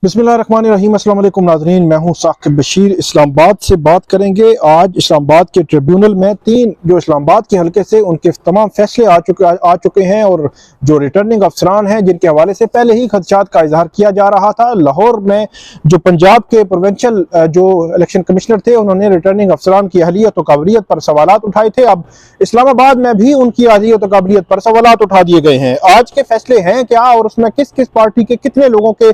बिस्मिल्लाहिर्रहमानिर्रहीम। अस्सलाम वालेकुम नाज़रीन, मैं हूं साकिब बशीर। इस्लामाबाद से बात करेंगे। आज इस्लामाबाद के ट्रिब्यूनल में तीन जो इस्लामाबाद के हलके से उनके तमाम फैसले आ चुके हैं और जो रिटर्निंग अफसरान हैं जिनके हवाले से पहले ही खदशात का इजहार किया जा रहा था। लाहौर में जो पंजाब के प्रोविंशियल जो इलेक्शन कमिश्नर थे उन्होंने रिटर्निंग अफसरान की अहलियत और काबिलियत पर सवालात उठाए थे। अब इस्लामाबाद में भी उनकी अहलियत और काबिलियत पर सवालात उठा दिए गए हैं। आज के फैसले हैं क्या और उसमें किस किस पार्टी के कितने लोगों के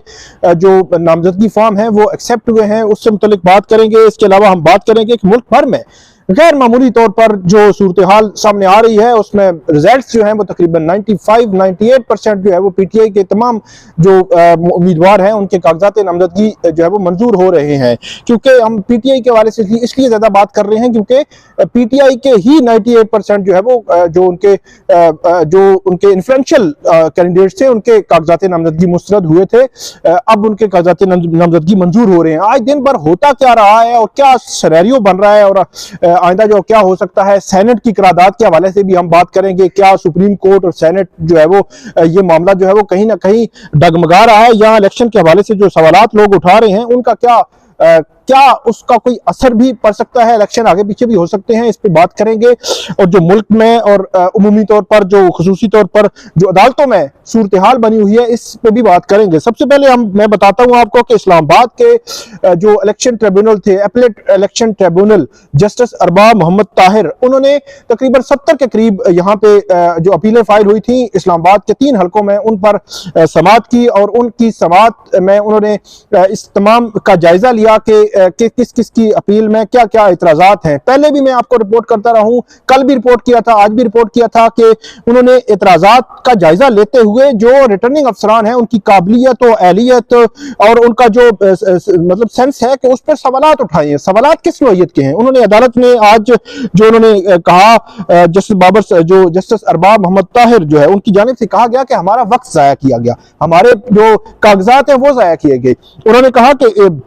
जो नामजदगी फॉर्म है वो एक्सेप्ट हुए हैं, उससे मुतलिक बात करेंगे। इसके अलावा हम बात करेंगे कि मुल्क भर में गैर मामूली तौर पर जो सूरत हाल सामने आ रही है उसमें रिजल्ट्स जो हैं वो तकरीबन 95-98% जो है वो पीटीआई के तमाम जो उम्मीदवार हैं उनके कागजात नामजदगी जो है वो मंजूर हो रहे हैं। क्योंकि हम पीटीआई के हवाले से इसलिए ज्यादा बात कर रहे हैं क्योंकि पीटीआई के ही 98% जो है वो जो उनके इन्फ्लुएंशियल कैंडिडेट्स थे उनके कागजात नामजदगी मुस्तरद हुए थे। अब उनके कागजात नामजदगी मंजूर हो रहे हैं। आज दिन भर होता क्या रहा है और क्या सिनेरियो बन रहा है और आइंदा जो क्या हो सकता है, सेनेट की करारदाद के हवाले से भी हम बात करेंगे। क्या सुप्रीम कोर्ट और सेनेट जो है वो ये मामला जो है वो कहीं ना कहीं डगमगा रहा है या इलेक्शन के हवाले से जो सवालात लोग उठा रहे हैं उनका क्या उसका कोई असर भी पड़ सकता है, इलेक्शन आगे पीछे भी हो सकते हैं, इस पे बात करेंगे। और जो मुल्क में और उमूमी तौर पर जो खुसूसी तौर पर जो अदालतों में सूरत हाल बनी हुई है इस पे भी बात करेंगे। सबसे पहले मैं बताता हूं आपको कि इस्लामाबाद के जो इलेक्शन ट्रिब्यूनल थे, appellate election tribunal, justice Arbab Mohammad Tahir, उन्होंने तकरीबन 70 के करीब यहाँ पे जो अपीलें फाइल हुई थी इस्लामाबाद के 3 हलकों में उन पर समाअत की और उनकी समाअत में उन्होंने इस तमाम का जायजा लिया कि किस किस की अपील में क्या क्या इतराजात हैं। पहले भी मैं आपको रिपोर्ट करता रहा हूं, कल भी रिपोर्ट किया था, आज भी रिपोर्ट किया था कि उन्होंने इतराजात का जायजा लेते हुए जो रिटर्निंग अफसरान हैं उनकी काबिलियत और एहलियत और उनका जो मतलब सेंस है कि उस पर सवालात उठाए हैं। सवालात किस नौइयत के हैं? उन्होंने अदालत में आज जो उन्होंने कहा, जस्टिस अरबाब मोहम्मद ताहिर जो है उनकी जानिब से कहा गया कि हमारा वक्त जाया किया गया, हमारे जो कागजात हैं वो जाया किए गए। उन्होंने कहा कि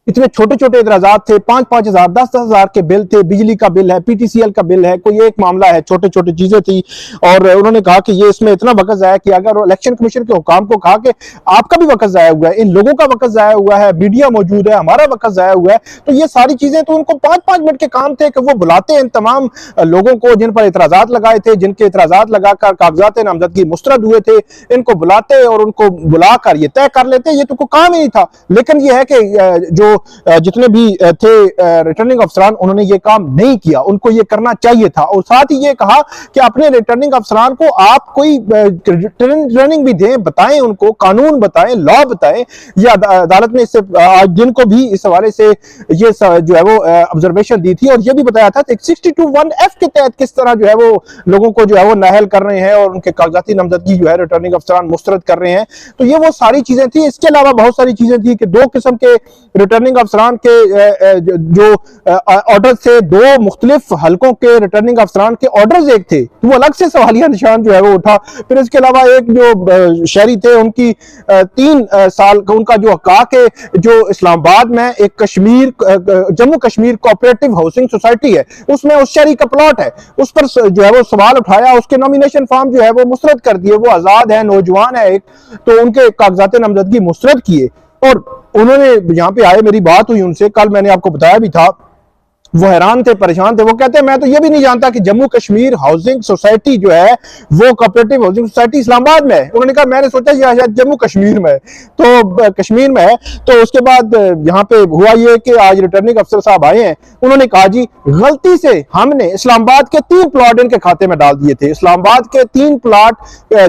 इतने छोटे छोटे इतराजात थे, 5-5 हजार 10-10 हजार के बिल थे, बिजली का बिल है, पीटीसीएल का बिल है, कोई एक मामला है, छोटे छोटे चीजें थी। और उन्होंने कहा कि ये इसमें इतना वक्त जाया किया गया और इलेक्शन कमीशन के हुकाम को कहा कि आपका भी वक्त जाया हुआ है, इन लोगों का वक्त जाया हुआ है, मीडिया मौजूद है, हमारा वक्त जाया हुआ है। तो ये सारी चीजें तो उनको 5-5 मिनट के काम थे कि वो बुलाते हैं इन तमाम लोगों को जिन पर इतराजात लगाए थे, जिनके इतराजात लगाकर कागजात नामजदगी मुस्तरद हुए थे, इनको बुलाते और उनको बुलाकर ये तय कर लेते। ये तो कोई काम ही नहीं था। लेकिन ये है कि जो जितने भी थे रिटर्निंग अफसरान उन्होंने ये काम नहीं किया, उनको ये करना चाहिए था। और साथ ही ये कहा कि अपने रिटर्निंग अफसरान को आप कोई ट्रेनिंग भी दें, बताएं उनको, कानून बताएं, लॉ बताएं। ये अदालत ने इससे आज दिन को भी इस हवाले से ये जो है वो ऑब्जर्वेशन दी थी और ये भी बताया था 62(1)(f) के तहत किस तरह जो है वो लोगों को जो है वो नाअहल कर रहे हैं और उनके कागजाती नामजदगी जो है रिटर्निंग अफसरान मुस्तरद कर रहे हैं। तो ये वो सारी चीजें थी। इसके अलावा बहुत सारी चीजें थी कि 2 किस्म के रिटर्निंग अफसरान के जो ऑर्डर थे, 2 मुख्तलिफ हलकों के रिटर्निंग अफसरान के ऑर्डर्स एक थे, तो वो अलग से सवालिया निशान जो है वो उठा। फिर इसके अलावा एक जो शहरी थे उनकी 3 साल का उनका जो कहा कि जो इस्लामाबाद में एक Jammu Kashmir cooperative housing society है उसमें उस शहरी का प्लॉट है, उस पर जो है वो सवाल उठाया, उसके नॉमिनेशन फॉर्म जो है वो मुस्तरद कर दिए। वो आजाद है, नौजवान है एक, तो उनके कागजात नामजदगी मुस्तरद किए और उन्होंने यहाँ पे आए, मेरी बात हुई उनसे, कल मैंने आपको बताया भी था। वो हैरान थे, परेशान थे। वो कहते हैं मैं तो ये भी नहीं जानता कि जम्मू कश्मीर हाउसिंग सोसाइटी जो है वो कोऑपरेटिव हाउसिंग सोसाइटी इस्लामाबाद में है। उन्होंने कहा मैंने सोचा शायद जम्मू कश्मीर में है, तो कश्मीर में है। तो उसके बाद यहाँ पे हुआ ये कि आज रिटर्निंग अफसर साहब आए हैं, उन्होंने कहा जी गलती से हमने इस्लामाबाद के 3 प्लॉट इनके खाते में डाल दिए थे। इस्लामाबाद के 3 plot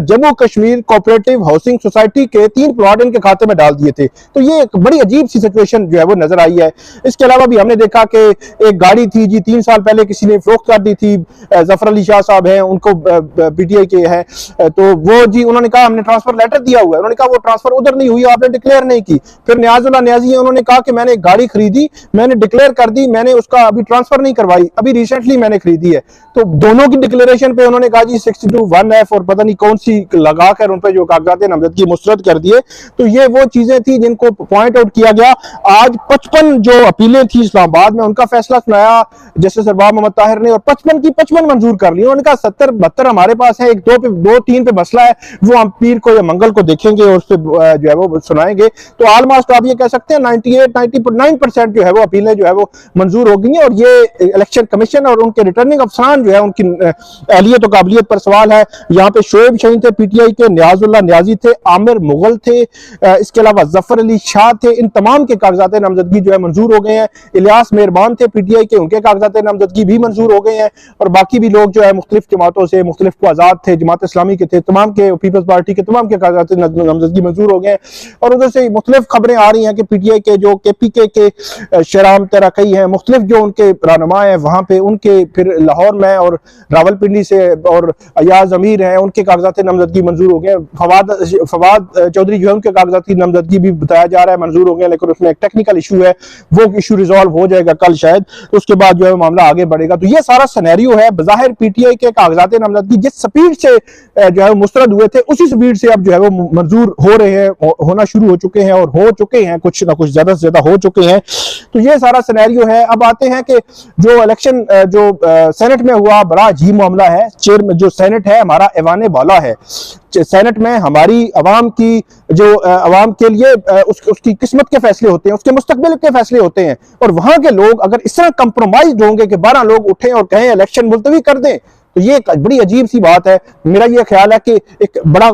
Jammu Kashmir cooperative housing society के 3 प्लॉट इनके खाते में डाल दिए थे। तो ये एक बड़ी अजीब सी सिचुएशन जो है वो नजर आई है। इसके अलावा भी हमने देखा कि एक गाड़ी थी जी 3 साल पहले किसी ने फरोख्त कर दी थी, जफर अली शाह साहब हैं, उनको पीटीआई के हैं, तो वो जी उन्होंने कहा हमने ट्रांसफर लेटर दिया हुआ है। उन्होंने कहा वो ट्रांसफर उधर नहीं हुई, आपने डिक्लेयर नहीं की। फिर नियाजुल्लाह नियाजी है, उन्होंने कहा कि मैंने एक गाड़ी खरीदी, मैंने डिक्लेयर कर दी, मैंने उसका अभी ट्रांसफर नहीं करवाई, अभी रिसेंटली मैंने खरीदी है। तो दोनों की डिक्लेरेशन पे उन्होंने कहा जी 62(1)(f) और पता नहीं कौन सी लगाकर उन पर जो कागजात नामजदगी मुस्तरद कर दिए। तो ये वो चीजें थी जिनको पॉइंट आउट किया गया। आज 55 जो अपीलें थी इस्लामाबाद में उनका फैसला फैसला सुनाया जस्टिस अरबाब मोहम्मद ताहिर ने और 55 की 55 मंजूर कर ली। उन्होंने कहा 70 72 हमारे पास है, एक दो तीन पे मसला है, वो हम पीर को या मंगल को देखेंगे और उस पर जो है वो सुनाएंगे। तो ऑलमोस्ट आप ये कह सकते हैं 98-99% जो है वो अपीलें जो है वो मंजूर हो गई हैं। और ये इलेक्शन कमीशन और उनके रिटर्निंग अफसरान जो है उनकी अहलियत और काबिलियत पर सवाल है। यहाँ पे शोएब शहीन थे पीटीआई के, नियाजुल्लाह नियाजी थे, आमिर मुगल थे, इसके अलावा जफर अली शाह थे। इन तमाम के कागजात नामजदगी जो है मंजूर हो गए हैं। इलियास मेहरबान थे पीटीआई के, उनके कागजात नामजदगी भी मंजूर हो गए हैं। और बाकी भी लोग जो है मुख्तलिफ जमातों से, मुख्तलिफ को आजाद थे, जमात इस्लामी के थे, तमाम के, पीपल्स पार्टी के तमाम के कागजात नामजदगी मंजूर हो गए हैं। और उधर से मुख्तलिफ खबरें आ रही हैं कि पीटीआई के जो केपीके के शराम तरकई हैं, मुख्तलिफ जो उनके रहनुमा हैं वहां पे, उनके फिर लाहौर में और रावलपिंडी से और अयाज अमीर हैं, उनके कागजात नामजदगी मंजूर हो गए। फवाद चौधरी जो है उनके कागजात नामजदगी भी बताया जा रहा है मंजूर हो गए, लेकिन उसमें एक टेक्निकल इशू है, वो इशू रिजॉल्व हो जाएगा कल शायद, तो उसके बाद जो है मामला आगे बढ़ेगा। तो ये सारा सिनेरियो है। बज़ाहिर पीटीआई के कागजात नामजदगी जिस स्पीड से जो है मुस्तरद हुए थे, उसी स्पीड से अब जो है वो मंजूर हो रहे हैं, होना शुरू हो चुके हैं और हो चुके हैं, कुछ ना कुछ ज्यादा से ज्यादा हो चुके हैं। तो ये सारा सिनेरियो है। अब आते हैं कि जो इलेक्शन जो सेनेट में हुआ, बड़ा अजीब मामला है। चेयर जो सेनेट है हमारा ऐवान बाला है, सेनेट में हमारी अवाम की जो अवाम के लिए उसकी किस्मत के फैसले होते हैं, उसके मुस्तकबिल के फैसले होते हैं। और वहां के लोग अगर इस तरह कंप्रोमाइज होंगे कि 12 लोग उठें और कहें इलेक्शन मुलतवी कर दें, तो ये एक बड़ी अजीब सी बात है। मेरा ये ख्याल है कि एक बड़ा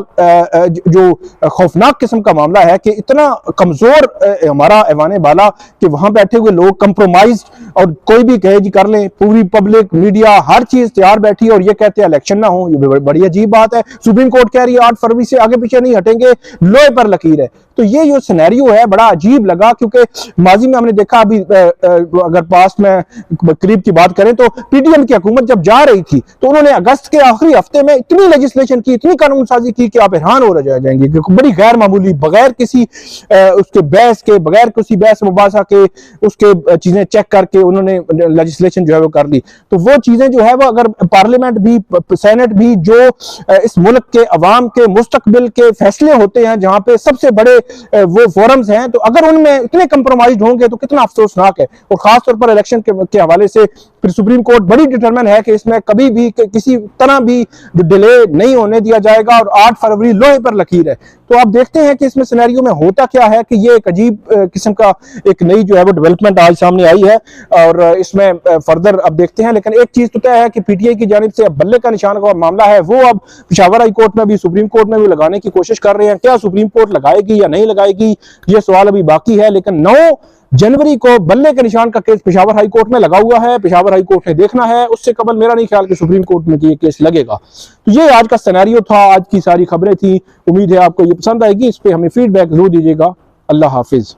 जो खौफनाक किस्म का मामला है कि इतना कमजोर हमारा ऐवान बाला कि वहां बैठे हुए लोग कंप्रोमाइज, और कोई भी कहे जी कर लें, पूरी पब्लिक मीडिया हर चीज तैयार बैठी और ये कहते हैं इलेक्शन ना हो। ये बड़ी अजीब बात है। सुप्रीम कोर्ट कह रही है 8 फरवरी से आगे पीछे नहीं हटेंगे, लोहे पर लकीर है। तो ये जो सिनेरियो है बड़ा अजीब लगा, क्योंकि माजी में हमने देखा, अभी अगर पास्ट में करीब की बात करें तो पीडीएम की हुकूमत जब जा रही थी तो उन्होंने अगस्त के आखिरी हफ्ते में इतनी लेजिस्लेशन की, इतनी कानून साजी की कि आप हैरान हो जाएंगे, क्योंकि बड़ी गैर मामूली, बगैर किसी उसके बहस के, बगैर किसी बहस मुबासा के, उसके चीजें चेक करके उन्होंने लेजिस्लेशन जो है वो कर ली। तो वो चीजें जो है वो अगर पार्लियामेंट भी, सेनेट भी, जो इस मुल्क के अवाम के मुस्तकबिल के फैसले होते हैं, जहां पे सबसे बड़े वो फोरम्स हैं, तो अगर उनमें इतने कंप्रोमाइज होंगे तो कितना अफसोसनाक है। और खासतौर पर इलेक्शन के हवाले से फिर सुप्रीम कोर्ट बड़ी डिटरमिन है कि इसमें कभी भी किसी तरह भी डिले नहीं होने दिया जाएगा, और 8 फरवरी लोहे पर लकीर है। तो आप देखते हैं कि इसमें सिनेरियो में होता क्या है कि ये एक अजीब किस्म का एक नई जो है वो डेवलपमेंट आज सामने आई है, और इसमें फर्दर अब देखते हैं। लेकिन एक चीज तो तय है कि पीटीआई की जानिब से अब बल्ले का निशान का मामला है, वो अब पेशावर हाई कोर्ट में भी, सुप्रीम कोर्ट में भी लगाने की कोशिश कर रहे हैं। क्या सुप्रीम कोर्ट लगाएगी या नहीं लगाएगी, ये सवाल अभी बाकी है। लेकिन 9 जनवरी को बल्ले के निशान का केस पेशावर हाई कोर्ट में लगा हुआ है। पेशावर हाई कोर्ट ने देखना है, उससे कबल मेरा नहीं ख्याल कि सुप्रीम कोर्ट में ये केस लगेगा। तो ये आज का सिनेरियो था, आज की सारी खबरें थी। उम्मीद है आपको ये पसंद आएगी। इस पे हमें फीडबैक जरूर दीजिएगा। अल्लाह हाफिज।